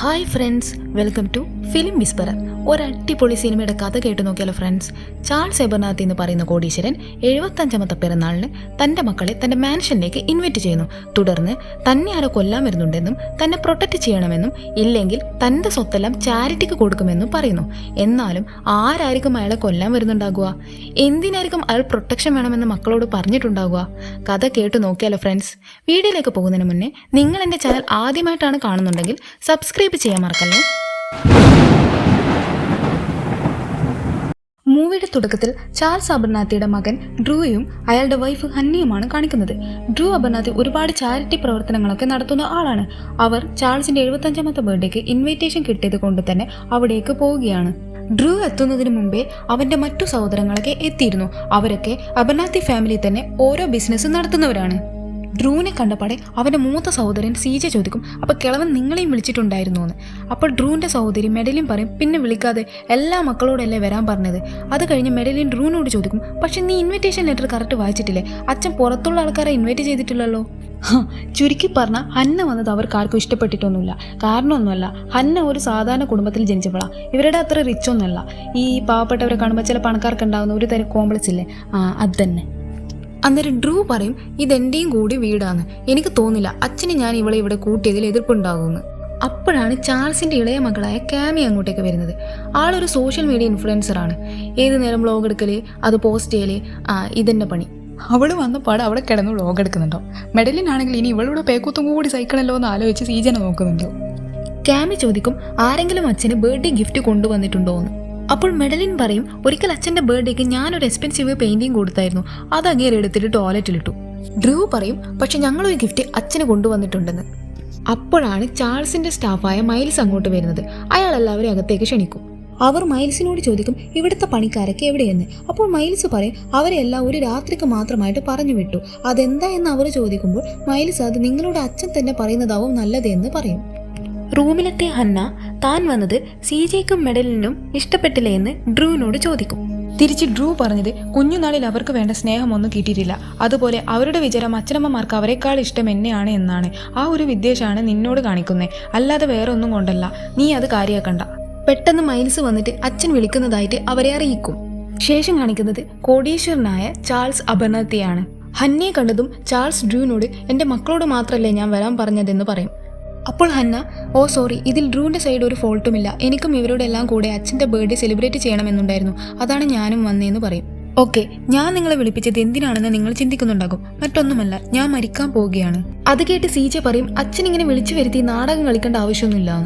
Hi friends, welcome to Film Whisperer. ഒരടിപൊളി സിനിമയുടെ കഥ കേട്ട് നോക്കിയാലോ ഫ്രണ്ട്സ്. ചാൾസ് എബർനാത്ത് എന്ന് പറയുന്ന കോടീശ്വരൻ 75ാമത്തെ പിറന്നാളിന് തൻ്റെ മക്കളെ തൻ്റെ മാൻഷനിലേക്ക് ഇൻവൈറ്റ് ചെയ്യുന്നു. തുടർന്ന് തന്നെ ആരോ കൊല്ലാൻ വരുന്നുണ്ടെന്നും തന്നെ പ്രൊട്ടക്റ്റ് ചെയ്യണമെന്നും ഇല്ലെങ്കിൽ തൻ്റെ സ്വത്തെല്ലാം ചാരിറ്റിക്ക് കൊടുക്കുമെന്നും പറയുന്നു. എന്നാലും ആരായിരിക്കും അയാളെ കൊല്ലാൻ വരുന്നുണ്ടാകുക? എന്തിനായിരിക്കും അയാൾ പ്രൊട്ടക്ഷൻ വേണമെന്ന് മക്കളോട് പറഞ്ഞിട്ടുണ്ടാകുക? കഥ കേട്ട് നോക്കിയാലോ ഫ്രണ്ട്സ്. വീഡിയോയിലേക്ക് പോകുന്നതിന് മുന്നേ നിങ്ങൾ എൻ്റെ ചാനൽ ആദ്യമായിട്ടാണ് കാണുന്നുണ്ടെങ്കിൽ സബ്സ്ക്രൈബ് ചെയ്യാൻ മറക്കല്ലേ. മൂവിയുടെ തുടക്കത്തിൽ ചാൾസ് അബർനാത്തിയുടെ മകൻ ഡ്രൂയും അയാളുടെ വൈഫ് ഹന്നിയുമാണ് കാണിക്കുന്നത്. ഡ്രൂ അബർനാത്തി ഒരുപാട് ചാരിറ്റി പ്രവർത്തനങ്ങളൊക്കെ നടത്തുന്ന ആളാണ്. അവർ ചാൾസിന്റെ 75ാമത്തെ ബർത്ത്ഡേക്ക് ഇൻവിറ്റേഷൻ കിട്ടിയത് കൊണ്ട് തന്നെ അവിടേക്ക് പോവുകയാണ്. ഡ്രൂ എത്തുന്നതിന് മുമ്പേ അവന്റെ മറ്റു സഹോദരങ്ങളൊക്കെ എത്തിയിരുന്നു. അവരൊക്കെ അബർനാത്തി ഫാമിലി തന്നെ ഓരോ ബിസിനസ് നടത്തുന്നവരാണ്. ഡ്രൂവിനെ കണ്ടപാടെ അവന്റെ മൂത്ത സഹോദരൻ സീജ ചോദിക്കും, അപ്പൊ കിളവൻ നിങ്ങളെയും വിളിച്ചിട്ടുണ്ടായിരുന്നു എന്ന്. അപ്പോൾ ഡ്രൂവിന്റെ സഹോദരി മെഡലിൻ പറയും, പിന്നെ വിളിക്കാതെ എല്ലാ മക്കളോടല്ലേ വരാൻ പറഞ്ഞത്. അത് കഴിഞ്ഞ് മെഡലിൻ ഡ്രൂവിനോട് ചോദിക്കും, പക്ഷെ നീ ഇൻവിറ്റേഷൻ ലെറ്റർ കറക്റ്റ് വായിച്ചിട്ടില്ലേ? അച്ഛൻ പുറത്തുള്ള ആൾക്കാരെ ഇൻവൈറ്റ് ചെയ്തിട്ടില്ലല്ലോ. ചുരുക്കി പറഞ്ഞാൽ ഹന്ന വന്നത് അവർക്ക് ആർക്കും ഇഷ്ടപ്പെട്ടിട്ടൊന്നുമില്ല. കാരണമൊന്നുമല്ല, ഹന്ന ഒരു സാധാരണ കുടുംബത്തിൽ ജനിച്ചപ്പോഴാണ്. ഇവരുടെ അത്ര റിച്ച് ഒന്നുമല്ല. ഈ പാവപ്പെട്ടവരെ കാണുമ്പോൾ ചില പണക്കാർക്ക് ഉണ്ടാകുന്ന ഒരു തരം കോംപ്ലക്സ് ഇല്ലേ, അത് തന്നെ. അന്നേരം ഡ്രൂ പറയും, ഇതെൻ്റെയും കൂടി വീടാണ്, എനിക്ക് തോന്നില്ല അച്ഛന് ഞാൻ ഇവളെ ഇവിടെ കൂട്ടിയതിൽ എതിർപ്പുണ്ടാകുമെന്ന്. അപ്പോഴാണ് ചാൾസിന്റെ ഇളയ മകളായ കാമി അങ്ങോട്ടേക്ക് വരുന്നത്. ആളൊരു സോഷ്യൽ മീഡിയ ഇൻഫ്ലുവൻസറാണ്. ഏത് നേരം വ്ലോഗ് എടുക്കല്, അത് പോസ്റ്റ് ചെയ്യല്, ഇതെന്നെ പണി. അവൾ വന്നപാട് അവിടെ കിടന്ന് വ്ലോഗ് എടുക്കുന്നുണ്ടോ. മെഡലിൻ ആണെങ്കിൽ ഇനി ഇവളുടെ പേക്കൂത്തും കൂടി സഹിക്കണല്ലോ എന്ന് ആലോചിച്ച് സീജനെ നോക്കുന്നുണ്ടോ. കാമി ചോദിക്കും, ആരെങ്കിലും അച്ഛന് ബർത്ത്ഡേ ഗിഫ്റ്റ് കൊണ്ടുവന്നിട്ടുണ്ടോ എന്ന്. അപ്പോൾ മെഡലിൻ പറയും, ഒരിക്കൽ അച്ഛൻ്റെ ബർത്ത്ഡേക്ക് ഞാനൊരു എക്സ്പെൻസീവ് പെയിന്റിങ് കൊടുത്തായിരുന്നു, അത് അങ്ങേരെ എടുത്തിട്ട് ടോയ്ലറ്റിലിട്ടു. ഡ്രൂ പറയും, പക്ഷെ ഞങ്ങളൊരു ഗിഫ്റ്റ് അച്ഛന് കൊണ്ടുവന്നിട്ടുണ്ടെന്ന്. അപ്പോഴാണ് ചാൾസിന്റെ സ്റ്റാഫായ മൈൽസ് അങ്ങോട്ട് വരുന്നത്. അയാൾ എല്ലാവരും അകത്തേക്ക് ക്ഷണിക്കും. അവർ മൈൽസിനോട് ചോദിക്കും, ഇവിടുത്തെ പണിക്കാരൊക്കെ എവിടെയെന്ന്. അപ്പോൾ മൈൽസ് പറയും, അവരെല്ലാം ഒരു രാത്രിക്ക് മാത്രമായിട്ട് പറഞ്ഞു വിട്ടു. അതെന്താ എന്ന് അവർ ചോദിക്കുമ്പോൾ മൈൽസ്, അത് നിങ്ങളുടെ അച്ഛൻ തന്നെ പറയുന്നതാവും നല്ലതെന്ന് പറയും. റൂമിലെത്തിയ ഹന്ന താൻ വന്നത് സീജയ്ക്കും മെഡലിനും ഇഷ്ടപ്പെട്ടില്ലേ എന്ന് ഡ്രൂവിനോട് ചോദിക്കും. തിരിച്ച് ഡ്രൂ പറഞ്ഞത്, കുഞ്ഞുനാളിൽ അവർക്ക് വേണ്ട സ്നേഹമൊന്നും കിട്ടിയിട്ടില്ല. അതുപോലെ അവരുടെ വിചാരം അച്ഛനമ്മമാർക്ക് അവരെക്കാൾ ഇഷ്ടം എന്നെയാണ് എന്നാണ്. ആ ഒരു വിദ്വേഷമാണ് നിന്നോട് കാണിക്കുന്നത്, അല്ലാതെ വേറെ ഒന്നും കൊണ്ടല്ല. നീ അത് കാര്യാക്കണ്ട. പെട്ടെന്ന് മൈൽസ് വന്നിട്ട് അച്ഛൻ വിളിക്കുന്നതായിട്ട് അവരെ അറിയിക്കും. ശേഷം കാണിക്കുന്നത് കോടീശ്വരനായ ചാൾസ് അബർനാത്തിയാണ്. ഹന്നയെ കണ്ടതും ചാൾസ് ഡ്രൂവിനോട്, എൻ്റെ മക്കളോട് മാത്രമല്ലേ ഞാൻ വരാൻ പറഞ്ഞതെന്ന് പറയും. അപ്പോൾ ഹന്ന, ഓ സോറി, ഇതിൽ ഡ്രൂവിൻ്റെ സൈഡ് ഒരു ഫോൾട്ടുമില്ല. എനിക്കും ഇവരോടെല്ലാം കൂടെ അച്ഛൻ്റെ ബർത്ത്ഡേ സെലിബ്രേറ്റ് ചെയ്യണമെന്നുണ്ടായിരുന്നു, അതാണ് ഞാനും വന്നേന്ന് പറയും. ഓക്കെ, ഞാൻ നിങ്ങളെ വിളിപ്പിച്ചത് എന്തിനാണെന്ന് നിങ്ങൾ ചിന്തിക്കുന്നുണ്ടാകും. മറ്റൊന്നുമല്ല, ഞാൻ മരിക്കാൻ പോവുകയാണ്. അത് കേട്ട് സീജ പറയും, അച്ഛൻ ഇങ്ങനെ വിളിച്ചു വരുത്തി നാടകം കളിക്കേണ്ട ആവശ്യമൊന്നുമില്ല.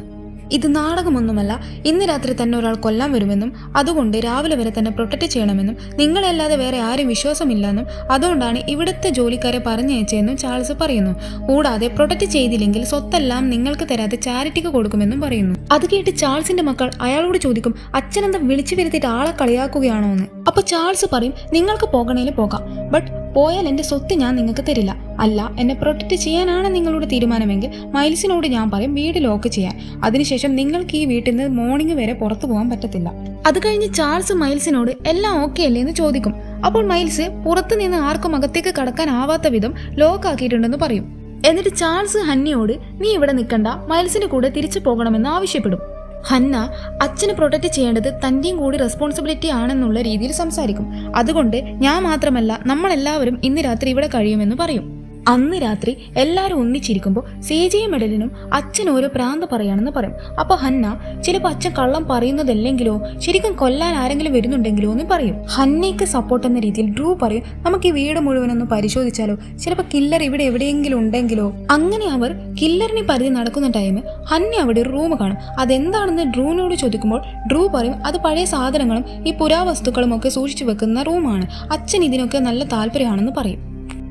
ഇത് നാടകമൊന്നുമല്ല. ഇന്ന് രാത്രി തന്നെ ഒരാൾ കൊല്ലാൻ വരുമെന്നും അതുകൊണ്ട് രാവിലെ വരെ തന്നെ പ്രൊട്ടക്റ്റ് ചെയ്യണമെന്നും നിങ്ങളല്ലാതെ വേറെ ആരും വിശ്വാസമില്ലെന്നും അതുകൊണ്ടാണ് ഇവിടുത്തെ ജോലിക്കാരെ പറഞ്ഞയച്ചതെന്നും ചാൾസ് പറയുന്നു. കൂടാതെ പ്രൊട്ടക്റ്റ് ചെയ്തില്ലെങ്കിൽ സ്വത്തെല്ലാം നിങ്ങൾക്ക് തരാതെ ചാരിറ്റിക്ക് കൊടുക്കുമെന്നും പറയുന്നു. അത് കേട്ട് ചാൾസിന്റെ മക്കൾ അയാളോട് ചോദിക്കും, അച്ഛനെന്താ വിളിച്ചു വരുത്തിയിട്ട് ആളെ കളിയാക്കുകയാണോ എന്ന്. അപ്പൊ ചാൾസ് പറയും, നിങ്ങൾക്ക് പോകണേല് പോകാം, ബട്ട് പോയാൽ എൻ്റെ സ്വത്ത് ഞാൻ നിങ്ങൾക്ക് തരില്ല. അല്ല, എന്നെ പ്രൊട്ടക്റ്റ് ചെയ്യാനാണ് നിങ്ങളുടെ തീരുമാനമെങ്കിൽ മൈൽസിനോട് ഞാൻ പറയും വീട് ലോക്ക് ചെയ്യാൻ. അതിനുശേഷം നിങ്ങൾക്ക് ഈ വീട്ടിൽ നിന്ന് മോർണിംഗ് വരെ പുറത്തു പോകാൻ പറ്റത്തില്ല. അത് കഴിഞ്ഞ് ചാൾസ് മൈൽസിനോട് എല്ലാം ഓക്കെ അല്ലേ എന്ന് ചോദിക്കും. അപ്പോൾ മൈൽസ് പുറത്തു നിന്ന് ആർക്കും അകത്തേക്ക് കടക്കാനാവാത്ത വിധം ലോക്ക് ആക്കിയിട്ടുണ്ടെന്ന് പറയും. എന്നിട്ട് ചാൾസ് ഹന്നിയോട്, നീ ഇവിടെ നിൽക്കണ്ട, മൈൽസിന്റെ കൂടെ തിരിച്ചു പോകണമെന്ന് ആവശ്യപ്പെടും. ഹന്ന അച്ഛന് പ്രൊട്ടക്റ്റ് ചെയ്യേണ്ടത് തൻ്റെയും കൂടി റെസ്പോൺസിബിലിറ്റി ആണെന്നുള്ള രീതിയിൽ സംസാരിക്കും. അതുകൊണ്ട് ഞാൻ മാത്രമല്ല, നമ്മളെല്ലാവരും ഇന്ന് രാത്രി ഇവിടെ കഴിയുമെന്ന് പറയും. അന്ന് രാത്രി എല്ലാവരും ഒന്നിച്ചിരിക്കുമ്പോൾ സീജയും മെഡലിനും അച്ഛൻ ഓരോ പ്രാന്ത് പറയാണെന്ന് പറയും. അപ്പോൾ ഹന്ന, ചിലപ്പോൾ അച്ഛൻ കള്ളം പറയുന്നതല്ലെങ്കിലോ, ശരിക്കും കൊല്ലാൻ ആരെങ്കിലും വരുന്നുണ്ടെങ്കിലോ എന്ന് പറയും. ഹന്നയ്ക്ക് സപ്പോർട്ട് എന്ന രീതിയിൽ ഡ്രൂ പറയും, നമുക്ക് ഈ വീട് മുഴുവനൊന്ന് പരിശോധിച്ചാലോ, ചിലപ്പോൾ കില്ലർ ഇവിടെ എവിടെയെങ്കിലും ഉണ്ടെങ്കിലോ. അങ്ങനെ അവർ കില്ലറിനെ പരിധി നടക്കുന്ന ടൈം ഹന്ന അവിടെ ഒരു റൂം കാണും. അതെന്താണെന്ന് ഡ്രൂവിനോട് ചോദിക്കുമ്പോൾ ഡ്രൂ പറയും, അത് പഴയ സാധനങ്ങളും ഈ പുരാവസ്തുക്കളും ഒക്കെ സൂക്ഷിച്ചു വെക്കുന്ന റൂമാണ്, അച്ഛൻ ഇതിനൊക്കെ നല്ല താല്പര്യമാണെന്ന് പറയും.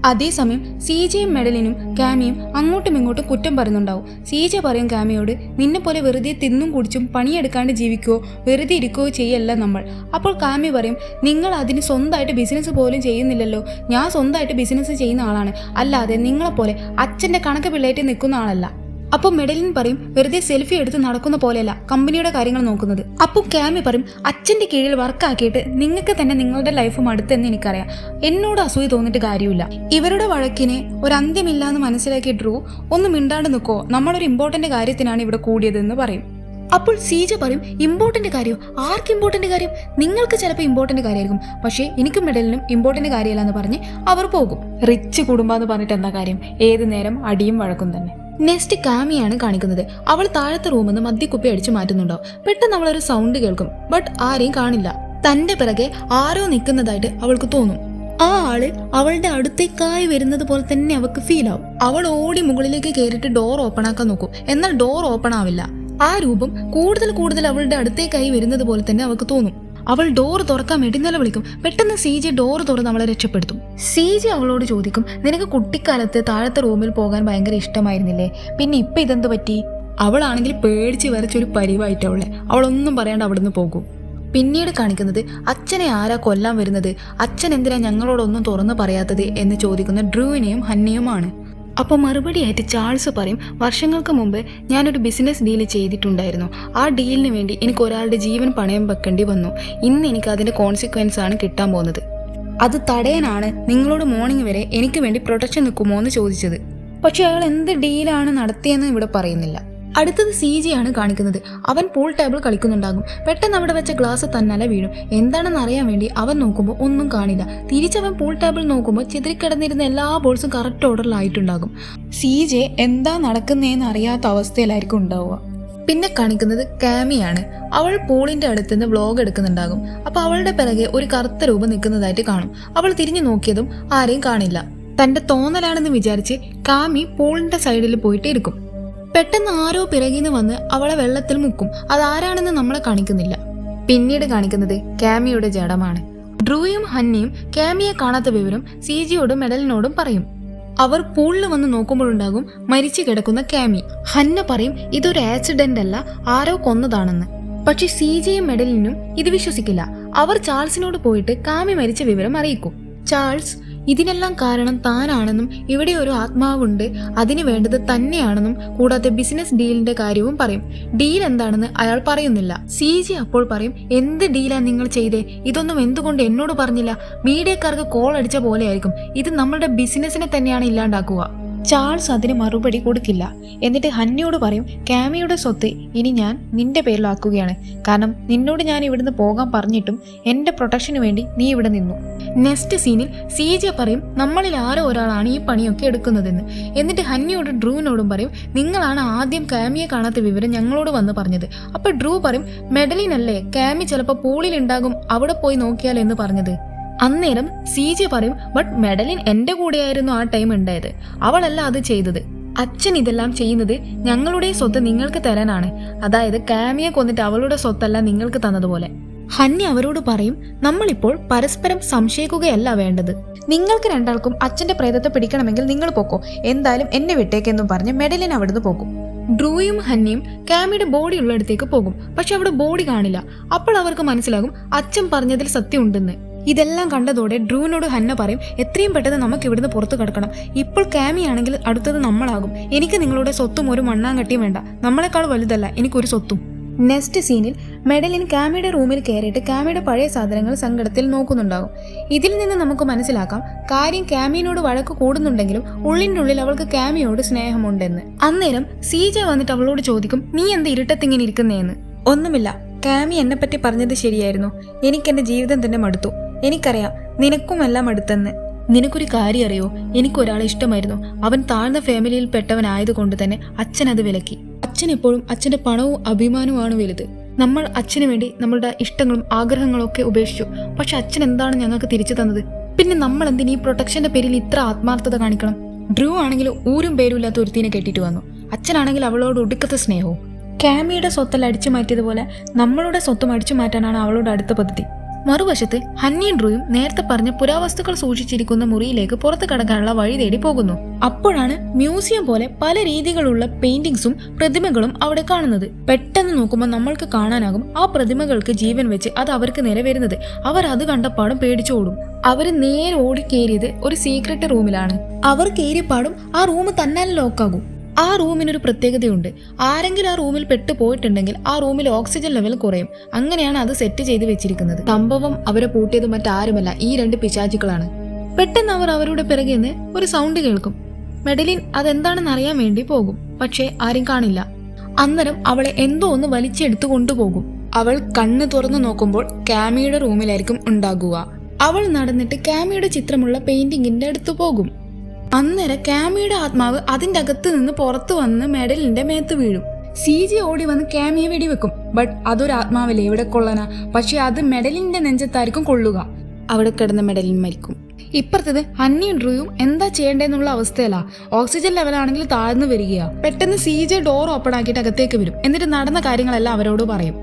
അതേസമയം സീജയും മെഡലിനും കാമിയും അങ്ങോട്ടും ഇങ്ങോട്ടും കുറ്റം പറയുന്നുണ്ടാവും. സീജ പറയും കാമിയോട്, നിന്നെ പോലെ വെറുതെ തിന്നും കുടിച്ചും പണിയെടുക്കാണ്ട് ജീവിക്കുകയോ വെറുതെ ഇരിക്കുകയോ ചെയ്യല്ല നമ്മൾ. അപ്പോൾ കാമി പറയും, നിങ്ങൾ അതിന് സ്വന്തമായിട്ട് ബിസിനസ് പോലും ചെയ്യുന്നില്ലല്ലോ. ഞാൻ സ്വന്തമായിട്ട് ബിസിനസ് ചെയ്യുന്ന ആളാണ്, അല്ലാതെ നിങ്ങളെപ്പോലെ അച്ഛൻ്റെ കണക്ക് പിള്ളേറ്റ് നിൽക്കുന്ന ആളല്ല. അപ്പൊ മെഡലിൻ പറയും വെറുതെ സെൽഫി എടുത്ത് നടക്കുന്ന പോലെയല്ല കമ്പനിയുടെ കാര്യങ്ങൾ നോക്കുന്നത്. അപ്പോൾ കാമി പറയും അച്ഛന്റെ കീഴിൽ വർക്കാക്കിയിട്ട് നിങ്ങൾക്ക് തന്നെ നിങ്ങളുടെ ലൈഫും അടുത്തെന്ന് എനിക്കറിയാം, എന്നോട് അസൂയ തോന്നിട്ട് കാര്യമില്ല. ഇവരുടെ വഴക്കിനെ ഒരു അന്ത്യമില്ലാന്ന് മനസ്സിലാക്കിയ ഡ്രൂ ഒന്ന് മിണ്ടാണ്ട് നിൽക്കോ, നമ്മളൊരു ഇമ്പോർട്ടന്റ് കാര്യത്തിനാണ് ഇവിടെ കൂടിയതെന്ന് പറയും. അപ്പോൾ സീജ പറയും ഇമ്പോർട്ടന്റ് കാര്യം? ആർക്ക് ഇമ്പോർട്ടന്റ് കാര്യം? നിങ്ങൾക്ക് ചിലപ്പോൾ ഇമ്പോർട്ടന്റ് കാര്യമായിരിക്കും, പക്ഷേ എനിക്കും മെഡലിനും ഇമ്പോർട്ടന്റ് കാര്യമല്ല എന്ന് പറഞ്ഞ് അവർ പോകും. റിച്ച് കുടുംബാന്ന് പറഞ്ഞിട്ട് എന്താ കാര്യം? ഏത് നേരം അടിയും വഴക്കും തന്നെ. നെക്സ്റ്റ് കാമിയാണ് കാണിക്കുന്നത്. അവൾ താഴത്തെ റൂമിൽ നിന്ന് മദ്യക്കുപ്പി അടിച്ചു മാറ്റുന്നുണ്ടാവും. പെട്ടെന്ന് അവളൊരു സൗണ്ട് കേൾക്കും, ബട്ട് ആരെയും കാണില്ല. തന്റെ പിറകെ ആരോ നിൽക്കുന്നതായിട്ട് അവൾക്ക് തോന്നും. ആ ആള് അവളുടെ അടുത്തേക്കായി വരുന്നത് പോലെ തന്നെ അവൾക്ക് ഫീൽ ആവും. അവൾ ഓടി മുകളിലേക്ക് കയറിയിട്ട് ഡോർ ഓപ്പൺ ആക്കാൻ നോക്കും, എന്നാൽ ഡോർ ഓപ്പൺ ആവില്ല. ആ രൂപം കൂടുതൽ അവളുടെ അടുത്തേക്കായി വരുന്നത് പോലെ തന്നെ അവൾക്ക് തോന്നും. അവൾ ഡോർ തുറക്കാൻ വേണ്ടി നിലവിളിക്കും. പെട്ടെന്ന് സീജെ ഡോർ തുറന്ന് അവളെ രക്ഷപ്പെടുത്തും. സീജെ അവളോട് ചോദിക്കും, നിനക്ക് കുട്ടിക്കാലത്ത് താഴത്തെ റൂമിൽ പോകാൻ ഭയങ്കര ഇഷ്ടമായിരുന്നില്ലേ, പിന്നെ ഇപ്പൊ ഇതെന്ത് പറ്റി? അവളാണെങ്കിൽ പേടിച്ച് വരച്ചൊരു പരിവായിട്ടവളെ. അവളൊന്നും പറയാണ്ട് അവിടുന്ന് പോകും. പിന്നീട് കാണിക്കുന്നത് അച്ഛനെ ആരാ കൊല്ലാൻ വരുന്നത്, അച്ഛൻ എന്തിനാ ഞങ്ങളോടൊന്നും തുറന്നു പറയാത്തത് എന്ന് ചോദിക്കുന്ന ഡ്രൂവിനെയും ഹന്നയുമാണ്. അപ്പോൾ മറുപടിയായിട്ട് ചാൾസ് പറയും, വർഷങ്ങൾക്ക് മുമ്പ് ഞാനൊരു ബിസിനസ് ഡീൽ ചെയ്തിട്ടുണ്ടായിരുന്നു. ആ ഡീലിന് വേണ്ടി എനിക്ക് ഒരാളുടെ ജീവൻ പണയം വെക്കേണ്ടി വന്നു. ഇന്ന് എനിക്ക് അതിൻ്റെ കോൺസിക്വൻസ് ആണ് കിട്ടാൻ പോകുന്നത്. അത് തടയാനാണ് നിങ്ങളോട് മോർണിംഗ് വരെ എനിക്ക് വേണ്ടി പ്രൊട്ടക്ഷൻ നിൽക്കുമോ എന്ന് ചോദിച്ചത്. പക്ഷെ അയാൾ എന്ത് ഡീലാണ് നടത്തിയെന്ന് ഇവിടെ പറയുന്നില്ല. അടുത്തത് സീജയാണ് കാണിക്കുന്നത്. അവൻ പൂൾ ടേബിൾ കളിക്കുന്നുണ്ടാകും. പെട്ടെന്ന് അവിടെ വെച്ച ഗ്ലാസ് തന്നാലെ വീഴും. എന്താണെന്ന് അറിയാൻ വേണ്ടി അവൻ നോക്കുമ്പോൾ ഒന്നും കാണില്ല. തിരിച്ചവൻ പൂൾ ടേബിൾ നോക്കുമ്പോൾ ചിതറിക്കിടന്നിരുന്ന എല്ലാ ബോൾസും കറക്റ്റ് ഓർഡറിലായിട്ടുണ്ടാകും. സീജെ എന്താ നടക്കുന്നതെന്ന് അറിയാത്ത അവസ്ഥയിലായിരിക്കും ഉണ്ടാവുക. പിന്നെ കാണിക്കുന്നത് കാമിയാണ്. അവൾ പൂളിന്റെ അടുത്തുനിന്ന് വ്ലോഗ് എടുക്കുന്നുണ്ടാകും. അപ്പൊ അവളുടെ പിറകെ ഒരു കറുത്ത രൂപം നിൽക്കുന്നതായിട്ട് കാണും. അവൾ തിരിഞ്ഞു നോക്കിയതും ആരെയും കാണില്ല. തന്റെ തോന്നലാണെന്ന് വിചാരിച്ച് കാമി പൂളിന്റെ സൈഡിൽ പോയിട്ട് ഇരിക്കും. പെട്ടെന്ന് ആരോ പിറകിന്ന് വന്ന് അവളെ വെള്ളത്തിൽ മുക്കും. അതാരാണെന്ന് നമ്മളെ കാണിക്കുന്നില്ല. പിന്നീട് കാണിക്കുന്നത് കാമിയുടെ ജഡമാണ്. ഡ്രൂയും ഹന്നയും കാമിയെ കാണാത്ത വിവരം സീജിയോടും മെഡലിനോടും പറയും. അവർ പൂളിൽ വന്ന് നോക്കുമ്പോഴുണ്ടാകും മരിച്ചു കിടക്കുന്ന കാമി. ഹന്ന പറയും ഇതൊരു ആക്സിഡന്റ് അല്ല, ആരോ കൊന്നതാണെന്ന്. പക്ഷെ സീജയും മെഡലിനും ഇത് വിശ്വസിക്കില്ല. അവർ ചാൾസിനോട് പോയിട്ട് കാമി മരിച്ച വിവരം അറിയിക്കും. ചാൾസ് ഇതിനെല്ലാം കാരണം താനാണെന്നും ഇവിടെ ഒരു ആത്മാവുണ്ട്, അതിന് വേണ്ടത് തന്നെയാണെന്നും കൂടാതെ ബിസിനസ് ഡീലിന്റെ കാര്യവും പറയും. ഡീൽ എന്താണെന്ന് അയാൾ പറയുന്നില്ല. സീജി അപ്പോൾ പറയും, എന്ത് ഡീലാ നിങ്ങൾ ചെയ്തേ? ഇതൊന്നും എന്തുകൊണ്ട് എന്നോട് പറഞ്ഞില്ല? മീഡിയക്കാർക്ക് കോൾ അടിച്ച പോലെയായിരിക്കും. ഇത് നമ്മളുടെ ബിസിനസിനെ തന്നെയാണ് ഇല്ലാണ്ടാക്കുക. ചാൾസ് അതിന് മറുപടി കൊടുക്കില്ല. എന്നിട്ട് ഹന്നയോട് പറയും, കാമിയുടെ സ്വത്ത് ഇനി ഞാൻ നിന്റെ പേരിലാക്കുകയാണ്. കാരണം നിന്നോട് ഞാൻ ഇവിടുന്ന് പോകാൻ പറഞ്ഞിട്ടും എന്റെ പ്രൊട്ടക്ഷന് വേണ്ടി നീ ഇവിടെ നിന്നു. നെക്സ്റ്റ് സീനിൽ സീജ പറയും, നമ്മളിൽ ആരോ ഒരാളാണ് ഈ പണിയൊക്കെ എടുക്കുന്നതെന്ന്. എന്നിട്ട് ഹന്നയോടും ഡ്രൂവിനോടും പറയും, നിങ്ങളാണ് ആദ്യം കാമിയെ കാണാത്ത വിവരം ഞങ്ങളോട് വന്ന് പറഞ്ഞത്. അപ്പൊ ഡ്രൂ പറയും, മെഡലിൻ അല്ലേ കാമി ചിലപ്പോൾ പൂളിൽ ഉണ്ടാകും, അവിടെ പോയി നോക്കിയാൽ എന്ന് പറഞ്ഞത്. അന്നേരം സീജെ പറയും, ബട്ട് മെഡലിൻ എന്റെ കൂടെയായിരുന്നു ആ ടൈം ഉണ്ടായത്, അവളല്ല അത് ചെയ്തത്. അച്ഛൻ ഇതെല്ലാം ചെയ്യുന്നത് ഞങ്ങളുടെ സ്വത്ത് നിങ്ങൾക്ക് തരാനാണ്, അതായത് കാമിയെ കൊന്നിട്ട് അവളുടെ സ്വത്തല്ല നിങ്ങൾക്ക് തന്നതുപോലെ. ഹന്നി അവരോട് പറയും, നമ്മളിപ്പോൾ പരസ്പരം സംശയിക്കുകയല്ല വേണ്ടത്. നിങ്ങൾക്ക് രണ്ടാൾക്കും അച്ഛന്റെ പ്രേതത്തെ പിടിക്കണമെങ്കിൽ നിങ്ങൾ പോക്കോ, എന്തായാലും എന്നെ വിട്ടേക്കെന്നും പറഞ്ഞ് മെഡലിൻ അവിടുന്ന് പോകും. ഡ്രൂയും ഹന്നിയും കാമിയുടെ ബോഡി ഉള്ളിടത്തേക്ക് പോകും. പക്ഷെ അവിടെ ബോഡി കാണില്ല. അപ്പോൾ അവർക്ക് മനസ്സിലാകും അച്ഛൻ പറഞ്ഞതിൽ സത്യം ഉണ്ടെന്ന്. ഇതെല്ലാം കണ്ടതോടെ ഡ്രൂവിനോട് ഹന്ന പറയും, എത്രയും പെട്ടെന്ന് നമുക്ക് ഇവിടുന്ന് പുറത്തു കിടക്കണം. ഇപ്പോൾ കാമിയാണെങ്കിൽ അടുത്തത് നമ്മളാകും. എനിക്ക് നിങ്ങളുടെ സ്വത്തും ഒരു മണ്ണാങ്കട്ടിയും വേണ്ട, നമ്മളെക്കാൾ വലുതല്ല എനിക്കൊരു സ്വത്തും. നെക്സ്റ്റ് സീനിൽ മെഡലിൻ കാമിയുടെ റൂമിൽ കയറിയിട്ട് കാമിയുടെ പഴയ സാധനങ്ങൾ സങ്കടത്തിൽ നോക്കുന്നുണ്ടാകും. ഇതിൽ നിന്ന് നമുക്ക് മനസ്സിലാക്കാം കാര്യം കാമിയോട് വഴക്ക് കൂടുന്നുണ്ടെങ്കിലും ഉള്ളിൻ്റെ ഉള്ളിൽ അവൾക്ക് കാമിയോട് സ്നേഹമുണ്ടെന്ന്. അന്നേരം സീജ വന്നിട്ട് അവളോട് ചോദിക്കും, നീ എന്താ ഇരുട്ടത്തിങ്ങനെ ഇരിക്കുന്നേന്ന്. ഒന്നുമില്ല, കാമി എന്നെപ്പറ്റി പറഞ്ഞത് ശരിയായിരുന്നു. എനിക്കെന്റെ ജീവിതം തന്നെ മടുത്തു. എനിക്കറിയാം നിനക്കും എല്ലാം അടുത്തെന്ന്. നിനക്കൊരു കാര്യം അറിയോ, എനിക്കൊരാളെ ഇഷ്ടമായിരുന്നു. അവൻ താഴ്ന്ന ഫാമിലിയിൽ പെട്ടവനായതുകൊണ്ട് തന്നെ അച്ഛൻ അത് വിലക്കി. അച്ഛൻ എപ്പോഴും അച്ഛന്റെ പണവും അഭിമാനവുമാണ് വലുത്. നമ്മൾ അച്ഛന് വേണ്ടി നമ്മളുടെ ഇഷ്ടങ്ങളും ആഗ്രഹങ്ങളും ഒക്കെ ഉപേക്ഷിച്ചു. പക്ഷെ അച്ഛൻ എന്താണ് ഞങ്ങൾക്ക് തിരിച്ചു തന്നത്? പിന്നെ നമ്മൾ എന്തിന് ഈ പ്രൊട്ടക്ഷന്റെ പേരിൽ ഇത്ര ആത്മാർത്ഥത കാണിക്കണം? ഡ്രൂ ആണെങ്കിൽ ഊരും പേരും ഇല്ലാത്ത ഒരുത്തിനെ കെട്ടിട്ട് വന്നു. അച്ഛനാണെങ്കിൽ അവളോട് ഒടുക്കത്തെ സ്നേഹവും. കാമിയുടെ സ്വത്തെല്ലാം അടിച്ചു മാറ്റിയതുപോലെ നമ്മളുടെ സ്വത്തും അടിച്ചു മാറ്റാനാണ് അവളുടെ അടുത്ത പദ്ധതി. മറുവശത്ത് ഹന്നിയും ഡ്രൂയും നേരത്തെ പറഞ്ഞ പുരാവസ്തുക്കൾ സൂക്ഷിച്ചിരിക്കുന്ന മുറിയിലേക്ക് പുറത്തു കടക്കാനുള്ള വഴി തേടി പോകുന്നു. അപ്പോഴാണ് മ്യൂസിയം പോലെ പല രീതികളുള്ള പെയിന്റിങ്സും പ്രതിമകളും അവിടെ കാണുന്നത്. പെട്ടെന്ന് നോക്കുമ്പോൾ നമ്മൾക്ക് കാണാനാകും ആ പ്രതിമകൾക്ക് ജീവൻ വെച്ച് അത് അവർക്ക് നേരെ വരുന്നത്. അവർ അത് കണ്ടപ്പാടും പേടിച്ചോടും. അവര് നേരെ ഓടി കയറിയത് ഒരു സീക്രട്ട് റൂമിലാണ്. അവർ കയറിയപ്പാടും ആ റൂം തന്നാലും ലോക്കാകും. ആ റൂമിനൊരു പ്രത്യേകതയുണ്ട്. ആരെങ്കിലും ആ റൂമിൽ പെട്ടു പോയിട്ടുണ്ടെങ്കിൽ ആ റൂമിൽ ഓക്സിജൻ ലെവൽ കുറയും. അങ്ങനെയാണ് അത് സെറ്റ് ചെയ്ത് വെച്ചിരിക്കുന്നത്. സംഭവം അവരെ പൂട്ടിയത് മറ്റാരുമല്ല, ഈ 2 പിശാചുക്കളാണ്. പെട്ടെന്ന് അവർ അവരുടെ പിറകെ നിന്ന് ഒരു സൗണ്ട് കേൾക്കും. മെഡലിൻ അതെന്താണെന്ന് അറിയാൻ വേണ്ടി പോകും. പക്ഷേ ആരും കാണില്ല. അന്നേരം അവളെ എന്തോ ഒന്ന് വലിച്ചെടുത്തു കൊണ്ടുപോകും. അവൾ കണ്ണ് തുറന്നു നോക്കുമ്പോൾ കാമിയുടെ റൂമിലായിരിക്കും ഉണ്ടാകുക. അവൾ നടന്നിട്ട് കാമിയുടെ ചിത്രമുള്ള പെയിന്റിങ്ങിന്റെ അടുത്ത് പോകും. അന്നേരം കാമിയുടെ ആത്മാവ് അതിന്റെ അകത്ത് നിന്ന് പുറത്തു വന്ന് മെഡലിന്റെ മേത്ത് വീഴും. CJ ഓടി വന്ന് കാമിയെ വെടിവെക്കും. ബട്ട് അതൊരു ആത്മാവല്ലേ, എവിടെ കൊള്ളാനാ? പക്ഷെ അത് മെഡലിന്റെ നെഞ്ചത്തായിരിക്കും കൊള്ളുക. അവിടെ കിടന്ന മെഡലിൻ മരിക്കും. ഇപ്പുറത്തത് ഹന്നിയും ഡ്രൂയും എന്താ ചെയ്യേണ്ടെന്നുള്ള അവസ്ഥയല്ല. ഓക്സിജൻ ലെവലാണെങ്കിൽ താഴ്ന്നു വരികയാ. പെട്ടെന്ന് CJ ഡോർ ഓപ്പൺ ആക്കിയിട്ട് അകത്തേക്ക് വരും. എന്നിട്ട് നടന്ന കാര്യങ്ങളെല്ലാം അവരോട് പറയും.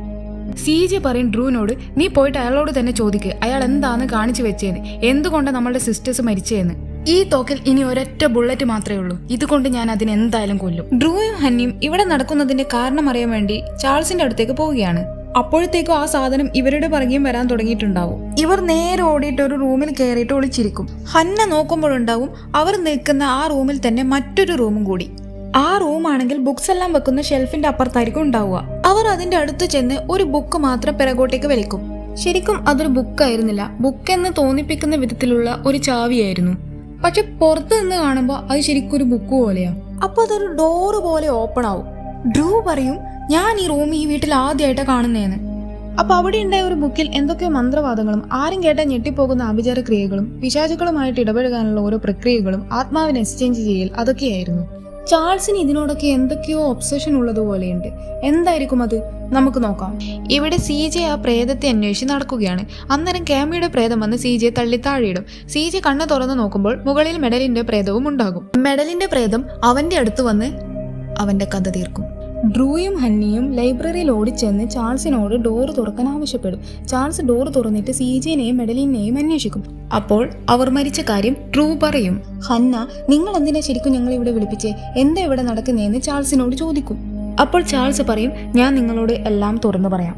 CJ പറയും ഡ്രൂവിനോട്, നീ പോയിട്ട് അയാളോട് തന്നെ ചോദിക്ക് അയാൾ എന്താന്ന് കാണിച്ചു വെച്ചേന്ന്, എന്തുകൊണ്ട് നമ്മളുടെ സിസ്റ്റേഴ്സ് മരിച്ചേന്ന്. ഈ തോക്കിൽ ഇനി ഒരൊറ്റ ബുള്ളറ്റ് മാത്രമേ ഉള്ളൂ, ഇതുകൊണ്ട് ഞാൻ അതിനെ എന്തായാലും കൊല്ലും. ഡ്രൂയും ഹന്നിയും ഇവിടെ നടക്കുന്നതിന്റെ കാരണം അറിയാൻ വേണ്ടി ചാൾസിന്റെ അടുത്തേക്ക് പോവുകയാണ്. അപ്പോഴത്തേക്കും ആ സാധനം ഇവരുടെ പിറകെയും വരാൻ തുടങ്ങിയിട്ടുണ്ടാവും. ഇവർ നേരെ ഓടിയിട്ട് ഒരു റൂമിൽ കയറിയിട്ട് ഒളിച്ചിരിക്കും. ഹന്ന നോക്കുമ്പോഴുണ്ടാവും അവർ നിൽക്കുന്ന ആ റൂമിൽ തന്നെ മറ്റൊരു റൂമും കൂടി. ആ റൂമാണെങ്കിൽ ബുക്സ് എല്ലാം വെക്കുന്ന ഷെൽഫിന്റെ അപ്പുറത്തായിരിക്കും ഉണ്ടാവുക. അവർ അതിന്റെ അടുത്ത് ചെന്ന് ഒരു ബുക്ക് മാത്രം പിറകോട്ടേക്ക് വലിക്കും. ശരിക്കും അതൊരു ബുക്കായിരുന്നില്ല, ബുക്ക് എന്ന് തോന്നിപ്പിക്കുന്ന വിധത്തിലുള്ള ഒരു ചാവിയായിരുന്നു. പക്ഷെ പുറത്ത് നിന്ന് കാണുമ്പോൾ അത് ശരിക്കും ഒരു ബുക്ക് പോലെയാ. അപ്പൊ അതൊരു ഡോറ് പോലെ ഓപ്പൺ ആവും. ഡ്രൂ പറയും, ഞാൻ ഈ റൂം ഈ വീട്ടിൽ ആദ്യമായിട്ടാ കാണുന്നേന്ന്. അപ്പൊ അവിടെ ഉണ്ടായ ഒരു ബുക്കിൽ എന്തൊക്കെയോ മന്ത്രവാദങ്ങളും ആരും കേട്ടാൽ ഞെട്ടിപ്പോകുന്ന ആഭിചാര ക്രിയകളും പിശാചുക്കളുമായിട്ട് ഇടപഴകാനുള്ള ഓരോ പ്രക്രിയകളും ആത്മാവിനെ എക്സ്ചേഞ്ച് ചെയ്യൽ അതൊക്കെയായിരുന്നു. ചാൾസിന് ഇതിനോടൊക്കെ എന്തൊക്കെയോ ഒബ്സഷൻ ഉള്ളതുപോലെയുണ്ട്. എന്തായിരിക്കും അത്? നമുക്ക് നോക്കാം. ഇവിടെ CJ ആ പ്രേതത്തെ അന്വേഷിച്ച് നടക്കുകയാണ്. അന്നേരം കാമിയുടെ പ്രേതം വന്ന് CJ തള്ളി താഴെയിടും. CJ കണ്ണ് തുറന്ന് നോക്കുമ്പോൾ മുകളിൽ മെഡലിന്റെ പ്രേതവും ഉണ്ടാകും. മെഡലിന്റെ പ്രേതം അവന്റെ അടുത്ത് വന്ന് അവന്റെ കഥ തീർക്കും. ഡ്രൂയും ഹന്നിയും ലൈബ്രറിയിൽ ഓടിച്ചെന്ന് ചാൾസിനോട് ഡോറ് തുറക്കാൻ ആവശ്യപ്പെടും. ചാൾസ് ഡോറ് തുറന്നിട്ട് CJനെയും മെഡലിനെയും അന്വേഷിക്കും. അപ്പോൾ അവർ മരിച്ച കാര്യം ഡ്രൂ പറയും. ഹന്ന, നിങ്ങൾ എന്തിനാ ശരിക്കും ഞങ്ങൾ ഇവിടെ വിളിപ്പിച്ചേ? എന്താ ഇവിടെ നടക്കുന്നതെന്ന് ചാൾസിനോട് ചോദിക്കും. അപ്പോൾ ചാൾസ് പറയും, ഞാൻ നിങ്ങളോട് എല്ലാം തുറന്നു പറയാം.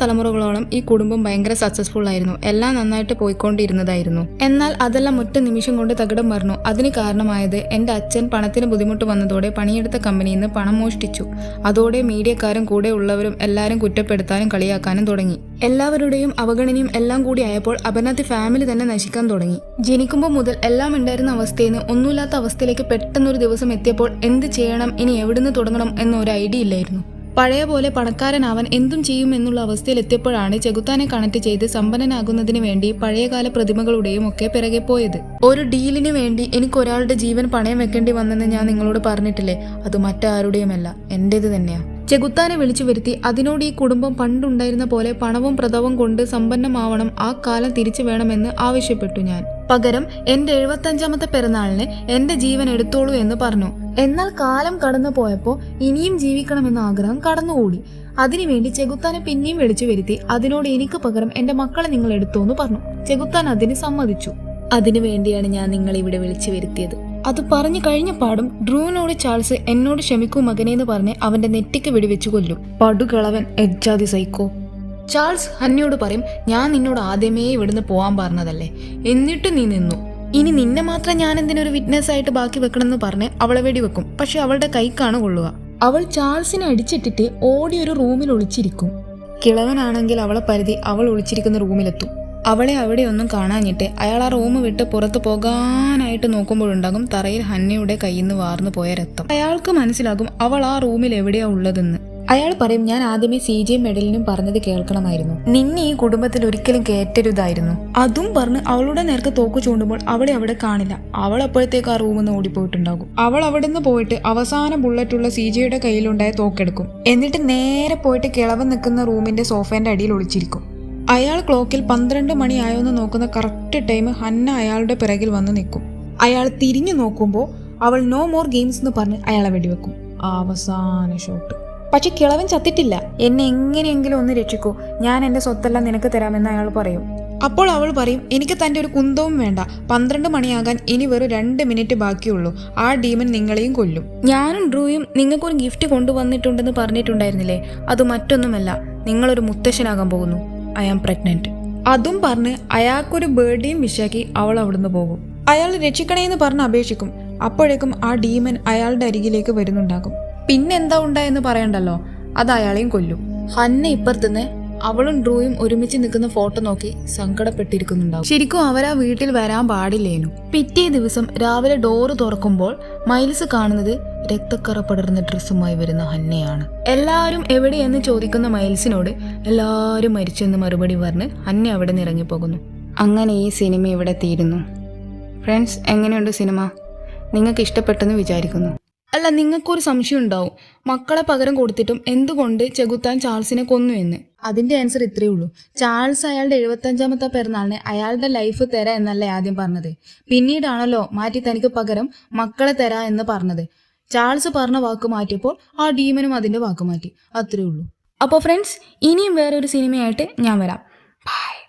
തലമുറകളോളം ഈ കുടുംബം ഭയങ്കര സക്സസ്ഫുൾ ആയിരുന്നു. എല്ലാം നന്നായിട്ട് പോയിക്കൊണ്ടിരുന്നതായിരുന്നു. എന്നാൽ അതെല്ലാം ഒറ്റ നിമിഷം കൊണ്ട് തകിടം മറിഞ്ഞു. അതിന് കാരണമായത് എൻ്റെ അച്ഛൻ പണത്തിന് ബുദ്ധിമുട്ട് വന്നതോടെ പണിയെടുത്ത കമ്പനിയിൽ നിന്ന് പണം മോഷ്ടിച്ചു. അതോടെ മീഡിയക്കാരും കൂടെ ഉള്ളവരും എല്ലാവരും കുറ്റപ്പെടുത്താനും കളിയാക്കാനും തുടങ്ങി. എല്ലാവരുടെയും അവഗണനയും എല്ലാം കൂടി ആയപ്പോൾ അപർണാത്തി ഫാമിലി തന്നെ നശിക്കാൻ തുടങ്ങി. ജനിക്കുമ്പോൾ മുതൽ എല്ലാം ഉണ്ടായിരുന്ന അവസ്ഥയിൽ നിന്ന് ഒന്നുമില്ലാത്ത അവസ്ഥയിലേക്ക് പെട്ടെന്നൊരു ദിവസം എത്തിയപ്പോൾ എന്ത് ചെയ്യണം, ഇനി എവിടുന്ന് തുടങ്ങണം എന്നൊരു ഐഡിയ ഇല്ലായിരുന്നു. പഴയ പോലെ പണക്കാരനാവാൻ എന്തും ചെയ്യും എന്നുള്ള അവസ്ഥയിൽ എത്തിയപ്പോഴാണ് ചെകുത്താനെ കണക്ട് ചെയ്ത് സമ്പന്നനാകുന്നതിന് വേണ്ടി പഴയകാല പ്രതിമകളുടെയും ഒക്കെ പിറകെ പോയത്. ഒരു ഡീലിന് വേണ്ടി എനിക്ക് ഒരാളുടെ ജീവൻ പണയം വെക്കേണ്ടി വന്നെന്ന് ഞാൻ നിങ്ങളോട് പറഞ്ഞിട്ടില്ലേ? അത് മറ്റാരുടെയുമല്ല, എന്റേത് തന്നെയാ. ചെകുത്താനെ വിളിച്ചു വരുത്തി അതിനോട് ഈ കുടുംബം പണ്ടുണ്ടായിരുന്ന പോലെ പണവും പ്രതാപവും കൊണ്ട് സമ്പന്നമാവണം, ആ കാലം തിരിച്ചു വേണമെന്ന് ആവശ്യപ്പെട്ടു ഞാൻ. പകരം എന്റെ 75ാമത്തെ പിറന്നാളിന് എന്റെ ജീവൻ എടുത്തോളൂ എന്ന് പറഞ്ഞു. എന്നാൽ കാലം കടന്നു പോയപ്പോൾ ഇനിയും ജീവിക്കണമെന്ന ആഗ്രഹം കടന്നുകൂടി. അതിനുവേണ്ടി ചെകുത്താനെ പിന്നെയും വിളിച്ചു വരുത്തി അതിനോട് എനിക്ക് പകരം എന്റെ മക്കളെ നിങ്ങൾ എടുത്തോന്ന് പറഞ്ഞു. ചെകുത്താൻ അതിന് സമ്മതിച്ചു. അതിനു വേണ്ടിയാണ് ഞാൻ നിങ്ങളെ ഇവിടെ വിളിച്ചു വരുത്തിയത്. അത് പറഞ്ഞു കഴിഞ്ഞ പാടും ഡ്രൂവിനോട് ചാൾസ് എന്നോട് ക്ഷമിക്കൂ മകനേന്ന് പറഞ്ഞ് അവന്റെ നെറ്റിക്ക് വെടിവെച്ചു കൊല്ലും. പടുകിളവൻ, എജ്ജാതി സൈക്കോ. ചാൾസ് ഹന്നിയോട് പറയും, ഞാൻ നിന്നോട് ആദ്യമേ ഇവിടുന്ന് പോവാൻ പറഞ്ഞതല്ലേ, എന്നിട്ട് നീ നിന്നു. ഇനി നിന്നെ മാത്രം ഞാൻ എന്തിനൊരു വിറ്റ്നസ് ആയിട്ട് ബാക്കി വെക്കണമെന്ന് പറഞ്ഞ് അവളെ വെടിവെക്കും. പക്ഷെ അവളുടെ കൈക്കാണ് കൊള്ളുക. അവൾ ചാൾസിനെ അടിച്ചിട്ടിട്ട് ഓടി ഒരു റൂമിൽ ഒളിച്ചിരിക്കും. കിളവനാണെങ്കിൽ അവളെ പരിധി അവൾ ഒളിച്ചിരിക്കുന്ന റൂമിലെത്തും. അവളെ അവിടെ ഒന്നും കാണാഞ്ഞിട്ട് അയാൾ ആ റൂം വിട്ട് പുറത്തു പോകാനായിട്ട് നോക്കുമ്പോഴുണ്ടാകും തറയിൽ ഹന്നയുടെ കയ്യിൽ നിന്ന് വാർന്നു പോയ രക്തം. അയാൾക്ക് മനസ്സിലാകും അവൾ ആ റൂമിൽ എവിടെയാ ഉള്ളതെന്ന്. അയാൾ പറയും, ഞാൻ ആദ്യമേ CJ മെഡലിനും പറഞ്ഞത് കേൾക്കണമായിരുന്നു, നിന്നെ ഈ കുടുംബത്തിൽ ഒരിക്കലും കയറ്റരുതായിരുന്നു. അതും പറഞ്ഞ് അവളുടെ നേർക്ക് തോക്ക് ചൂണ്ടുമ്പോൾ അവളെ അവിടെ കാണില്ല. അവൾ അപ്പോഴത്തേക്ക് ആ റൂമിൽ നിന്ന് ഓടിപ്പോയിട്ടുണ്ടാകും. അവൾ അവിടെ നിന്ന് പോയിട്ട് അവസാന ബുള്ളറ്റുള്ള CJയുടെ കയ്യിലുണ്ടായ തോക്കെടുക്കും. എന്നിട്ട് നേരെ പോയിട്ട് കിളവൻ നിൽക്കുന്ന റൂമിന്റെ സോഫേന്റെ അടിയിൽ ഒളിച്ചിരിക്കും. അയാൾ ക്ലോക്കിൽ 12 മണിയായോന്ന് നോക്കുന്ന കറക്റ്റ് ടൈം ഹന്ന അയാളുടെ പിറകിൽ വന്ന് നിൽക്കും. അയാൾ തിരിഞ്ഞു നോക്കുമ്പോൾ അവൾ നോ മോർ ഗെയിംസ് എന്ന് പറഞ്ഞ് അയാളെ വെടിവെക്കും. അവസാന ഷോട്ട്. പക്ഷെ കിളവൻ ചത്തിട്ടില്ല. എന്നെ എങ്ങനെയെങ്കിലും ഒന്ന് രക്ഷിക്കൂ, ഞാൻ എന്റെ സ്വത്തെല്ലാം നിനക്ക് തരാമെന്ന് അയാൾ പറയും. അപ്പോൾ അവൾ പറയും, എനിക്ക് തന്റെ ഒരു കുന്തവും വേണ്ട, 12 മണിയാകാൻ ഇനി വെറും 2 മിനിറ്റ് ബാക്കിയുള്ളൂ. ആ ഡീമൻ നിങ്ങളെയും കൊല്ലും. ഞാനും ഡ്രൂയും നിങ്ങൾക്കൊരു ഗിഫ്റ്റ് കൊണ്ടുവന്നിട്ടുണ്ടെന്ന് പറഞ്ഞിട്ടുണ്ടായിരുന്നില്ലേ? അത് മറ്റൊന്നുമല്ല, നിങ്ങളൊരു മുത്തശ്ശനാകാൻ പോകുന്നു. I am pregnant. അതും പറഞ്ഞ് അയാൾക്കൊരു ബേർഡേയും വിഷാക്കി അവൾ അവിടുന്ന് പോകും. അയാൾ രക്ഷിക്കണേന്ന് പറഞ്ഞ് അപേക്ഷിക്കും. അപ്പോഴേക്കും ആ ഡീമൻ അയാളുടെ അരികിലേക്ക് വരുന്നുണ്ടാകും. പിന്നെ എന്താ ഉണ്ടായെന്ന് പറയണ്ടല്ലോ, അത് അയാളെയും കൊല്ലും. ഹന്ന ഇപ്പുറത്തുനിന്ന് അവളും ഡ്രൂയും ഒരുമിച്ച് നിൽക്കുന്ന ഫോട്ടോ നോക്കി സങ്കടപ്പെട്ടിരിക്കുന്നുണ്ടാവും. ശരിക്കും അവരാ വീട്ടിൽ വരാൻ പാടില്ലേനു. പിറ്റേ ദിവസം രാവിലെ ഡോറ് തുറക്കുമ്പോൾ മൈൽസ് കാണുന്നത് രക്തക്കറ പടർന്ന ഡ്രസ്സുമായി വരുന്ന ഹന്നയാണ്. എല്ലാവരും എവിടെയെന്ന് ചോദിക്കുന്ന മൈൽസിനോട് എല്ലാവരും മരിച്ചെന്ന് മറുപടി പറഞ്ഞ് ഹന്ന അവിടെ നിന്ന് ഇറങ്ങിപ്പോകുന്നു. അങ്ങനെ ഈ സിനിമ ഇവിടെ തീരുന്നു. ഫ്രണ്ട്സ്, എങ്ങനെയുണ്ട് സിനിമ? നിങ്ങൾക്ക് ഇഷ്ടപ്പെട്ടെന്ന് വിചാരിക്കുന്നു. അല്ല, നിങ്ങൾക്കൊരു സംശയം ഉണ്ടാവും, മക്കളെ പകരം കൊടുത്തിട്ടും എന്തുകൊണ്ട് ചെകുത്താൻ ചാൾസിനെ കൊന്നു എന്ന്. അതിന്റെ ആൻസർ ഇത്രയേ ഉള്ളൂ. ചാൾസ് അയാളുടെ 75ാമത്തെ പിറന്നാളിന് അയാളുടെ ലൈഫ് തരാ എന്നല്ലേ ആദ്യം പറഞ്ഞത്. പിന്നീടാണല്ലോ മാറ്റി തനിക്ക് പകരം മക്കളെ തരാ എന്ന് പറഞ്ഞത്. ചാൾസ് പറഞ്ഞ വാക്ക് മാറ്റിയപ്പോൾ ആ ഡീമനും അതിന്റെ വാക്ക് മാറ്റി. അത്രയേ ഉള്ളൂ. അപ്പോൾ ഫ്രണ്ട്സ്, ഇനിയും വേറൊരു സിനിമയായിട്ട് ഞാൻ വരാം. ബൈ.